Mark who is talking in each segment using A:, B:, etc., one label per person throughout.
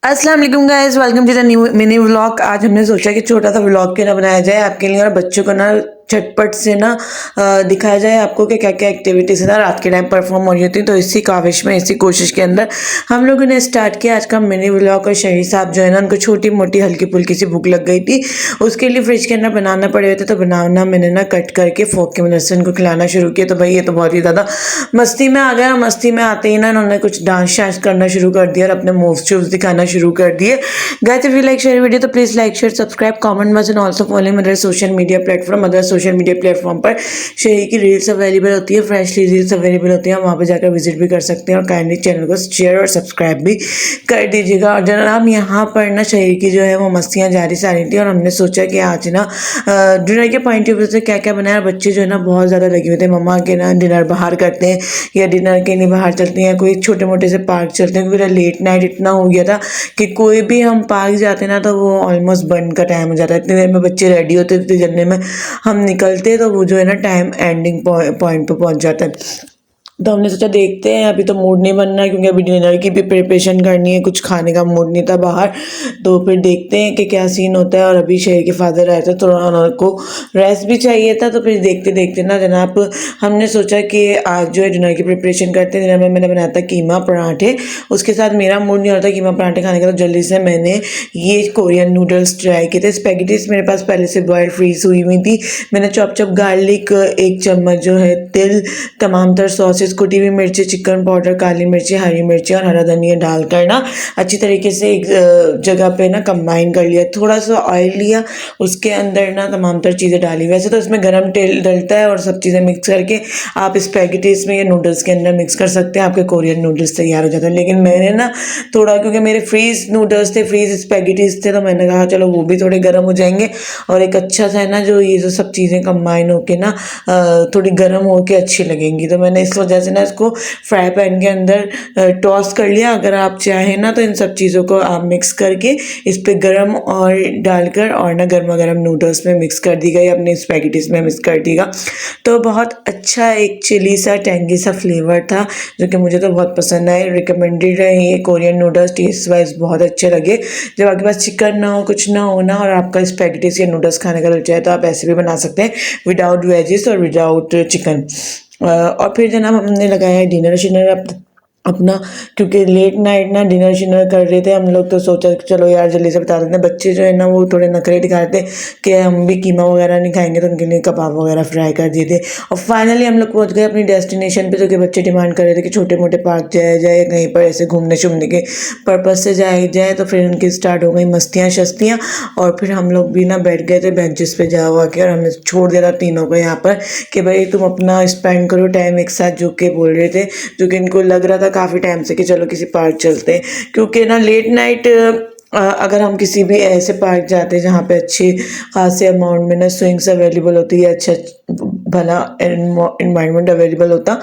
A: अस्सलाम वालेकुम guys, welcome to the new mini vlog. आज हमने सोचा कि छोटा सा व्लॉग क्यों ना बनाया जाए आपके लिए और बच्चों को ना झटपट से ना दिखाया जाए आपको कि क्या क्या एक्टिविटीज़ है ना रात के टाइम परफॉर्म हो रही होती है। तो इसी काविश में, इसी कोशिश के अंदर हम लोगों ने स्टार्ट किया आज का मिनी व्लॉग। और शहीद साहब जो है ना, उनको छोटी मोटी हल्की फुल्की सी भूख लग गई थी, उसके लिए फ्रिज के अंदर बनाना पड़े हुए थे। तो बनाना मैंने ना कट करके फोक की मदद से उनको खिलाना शुरू किया। तो भाई ये तो बहुत ही ज़्यादा मस्ती में आ गया। मस्ती में आते ही ना इन्होंने कुछ डांस शांस करना शुरू कर दिया और अपने मूव्स शूव्स दिखाना शुरू कर दिए। Guys, if you like share video तो please like share subscribe comment much and also follow other social media platform. Other social media platform पर शहरी की रील्स अवेलेबल होती है, फ्रेशली रील्स अवेलेबल होती है, वहाँ पर जाकर विजिट भी कर सकते हैं। और काइंडली चैनल को शेयर और सब्सक्राइब भी कर दीजिएगा। और जनाब यहाँ पर ना शहरी की जो है वो मस्तियाँ जारी सारी थी और हमने सोचा कि आज ना डिनर के पॉइंट ऑफ व्यू से क्या क्या बनाया। बच्चे जो है ना बहुत ज़्यादा लगे हुए थे मम्मा के ना डिनर बाहर करते हैं या डिनर के लिए बाहर चलते हैं, कोई छोटे मोटे से पार्क चलते हैं। क्योंकि लेट नाइट इतना हो गया था कि कोई भी हम पार्क जाते ना तो वो ऑलमोस्ट बंद का टाइम हो जाता है। इतनी देर में बच्चे रेडी होते थे, जलने में हम निकलते तो वो जो है ना टाइम एंडिंग पॉइंट पे पहुंच जाता है। तो हमने सोचा देखते हैं, अभी तो मूड नहीं बनना है क्योंकि अभी डिनर की भी प्रिपरेशन करनी है, कुछ खाने का मूड नहीं था बाहर। तो फिर देखते हैं कि क्या सीन होता है। और अभी शहर के फादर आए थे तो उनको रेस्ट भी चाहिए था। तो फिर देखते देखते ना जनाब हमने सोचा कि आज जो है डिनर की प्रिपरेशन करते हैं। डिनर में मैंने बनाया था कीमा पराठे, उसके साथ मेरा मूड नहीं हो रहा था कीमा पराठे खाने का, तो जल्दी से मैंने ये कोरियन नूडल्स ट्राई किए थे। स्पेगेटीज मेरे पास पहले से बॉयल फ्रीज हुई हुई थी। मैंने चॉप चॉप गार्लिक, 1 चम्मच जो है तिल, तमाम तर सॉसेस, कुटी हुई मिर्ची, चिकन पाउडर, काली मिर्ची, हरी मिर्ची और हरा धनिया डालकर ना अच्छी तरीके से एक जगह पे ना कंबाइन कर लिया। थोड़ा सा ऑयल लिया, उसके अंदर ना तमाम तर चीज़ें डाली। वैसे तो इसमें गरम तेल डलता है और सब चीज़ें मिक्स करके आप स्पैगेटीज में या नूडल्स के अंदर मिक्स कर सकते हैं, आपके कोरियन नूडल्स तैयार हो जाते हैं। लेकिन मैंने ना थोड़ा, क्योंकि मेरे फ्रीज नूडल्स थे, फ्रीज स्पैगेटीज थे, तो मैंने कहा चलो वो भी थोड़े गर्म हो जाएंगे और एक अच्छा सा है ना जो ये जो सब चीज़ें कंबाइन होके ना थोड़ी गर्म होके अच्छी लगेंगी। तो मैंने इस वजह से ना इसको फ्राई पैन के अंदर टॉस कर लिया। अगर आप चाहें ना तो इन सब चीज़ों को आप मिक्स करके इस पर गर्म और डालकर और ना गर्मा गर्म नूडल्स में मिक्स कर दी गई, अपने स्पैगेटीज में मिक्स कर दीगा। तो बहुत अच्छा एक चिली सा टेंगी सा फ्लेवर था जो कि मुझे तो बहुत पसंद आए। रिकमेंडेड है ये कोरियन नूडल्स, टेस्ट वाइज बहुत अच्छे लगे। जब आपके पास चिकन ना हो, कुछ ना हो ना, और आपका स्पैगेटीज या नूडल्स खाने का दिल चाहे तो आप ऐसे भी बना सकते हैं विदाउट वेजिस और विदाउट चिकन। और फिर जनाब हमने लगाया है डिनर शिनर अपना, क्योंकि लेट नाइट ना डिनर शिनर कर रहे थे हम लोग। तो सोचा कि चलो यार जल्दी से बता देते हैं। बच्चे जो है ना वो थोड़े नखरे दिखा रहे थे कि हम भी कीमा वगैरह नहीं खाएंगे, तो उनके लिए कबाब वगैरह फ्राई कर दिए थे। और फाइनली हम लोग पहुंच गए अपनी डेस्टिनेशन पे, जो कि बच्चे डिमांड कर रहे थे कि छोटे मोटे पार्क जाया जाए, कहीं पर ऐसे घूमने शूमने के पर्पज़ से जाया जाए। तो फिर उनकी स्टार्ट हो गई मस्तियाँ शस्तियाँ और फिर हम लोग भी ना बैठ गए थे बेंचेस पे जा हुआ के, और हमने छोड़ दिया था तीनों को यहाँ पर कि भाई तुम अपना स्पेंड करो टाइम एक साथ, जो कि बोल रहे थे, जो कि इनको लग रहा था काफ़ी टाइम से कि चलो किसी पार्क चलते हैं। क्योंकि ना लेट नाइट अगर हम किसी भी ऐसे पार्क जाते हैं जहाँ पे अच्छी खासे अमाउंट में ना स्विंग्स अवेलेबल होती है, अच्छा भला इन्वायरमेंट अवेलेबल होता,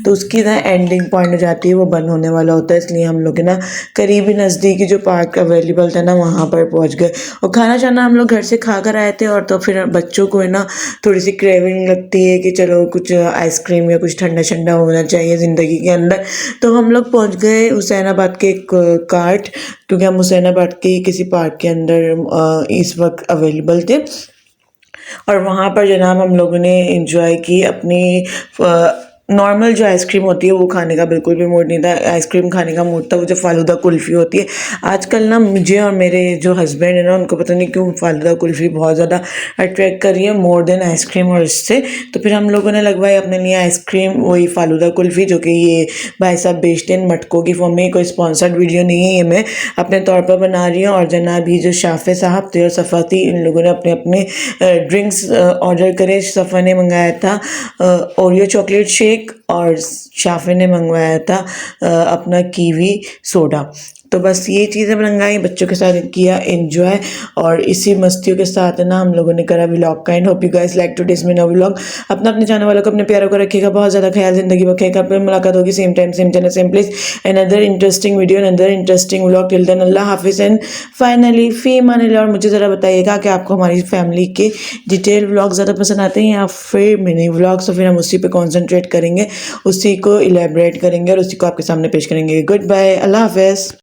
A: तो उसकी ना एंडिंग पॉइंट हो जाती है, वो बंद होने वाला होता है। इसलिए हम लोग ना करीबी नज़दीकी जो पार्क अवेलेबल था ना वहाँ पर पहुँच गए। और खाना शाना हम लोग घर से खा कर आए थे। और तो फिर बच्चों को है ना थोड़ी सी क्रेविंग लगती है कि चलो कुछ आइसक्रीम या कुछ ठंडा ठंडा होना चाहिए ज़िंदगी के अंदर। तो हम लोग पहुँच गए हुसैनाबाद के एक कार्ट, क्योंकि हम हुसैनाबाद के किसी पार्क के अंदर इस वक्त अवेलेबल थे। और वहाँ पर जनाब हम लोगों ने एंजॉय की अपनी नॉर्मल जो आइसक्रीम होती है वो खाने का बिल्कुल भी मूड नहीं था। आइसक्रीम खाने का मूड था वो जो फालूदा कुल्फ़ी होती है। आजकल ना मुझे और मेरे जो हस्बैंड है ना उनको पता नहीं क्यों फालूदा कुल्फ़ी बहुत ज़्यादा अट्रैक्ट कर रही है मोर देन आइसक्रीम। और इससे तो फिर हम लोगों ने लगवाई अपने लिए आइसक्रीम, वही फालूदा कुल्फ़ी, जो कि ये भाई साहब बेचते हैं मटकों की फॉर्म में। कोई स्पॉन्सर्ड वीडियो नहीं है, ये मैं अपने तौर पर बना रही हूँ। और जनाब ये जो शाफ़े साहब थे और सफ़ा थी, इन लोगों ने अपने अपने ड्रिंक्स ऑर्डर करे। सफ़ा ने मंगाया था ओरियो चॉकलेट शेक और शाफे ने मंगवाया था अपना कीवी सोडा। तो बस ये चीज़ें मंगाई, बच्चों के साथ किया एंजॉय। और इसी मस्तियों के साथ ना हम लोगों ने करा व्लॉग का and. Hope you guys like today's mini vlog. अपना अपने जाने वालों को, अपने प्यारों को रखिएगा बहुत ज़्यादा ख्याल, जिंदगी बखेगा। फिर मुलाकात होगी same time same channel same place, another interesting video, another interesting vlog. Till then अल्लाह हाफिज़ एंड फाइनली फी मान लो। और मुझे ज़रा बताइएगा कि आपको हमारी फैमिली के डिटेल व्लॉग ज़्यादा पसंद आते हैं या फिर मिनी व्लॉग्स। तो फिर हम उसी पर कॉन्सेंट्रेट करेंगे, उसी को इलेबरेट करेंगे और उसी को आपके सामने पेश करेंगे। गुड बाय, अल्लाह हाफिज़।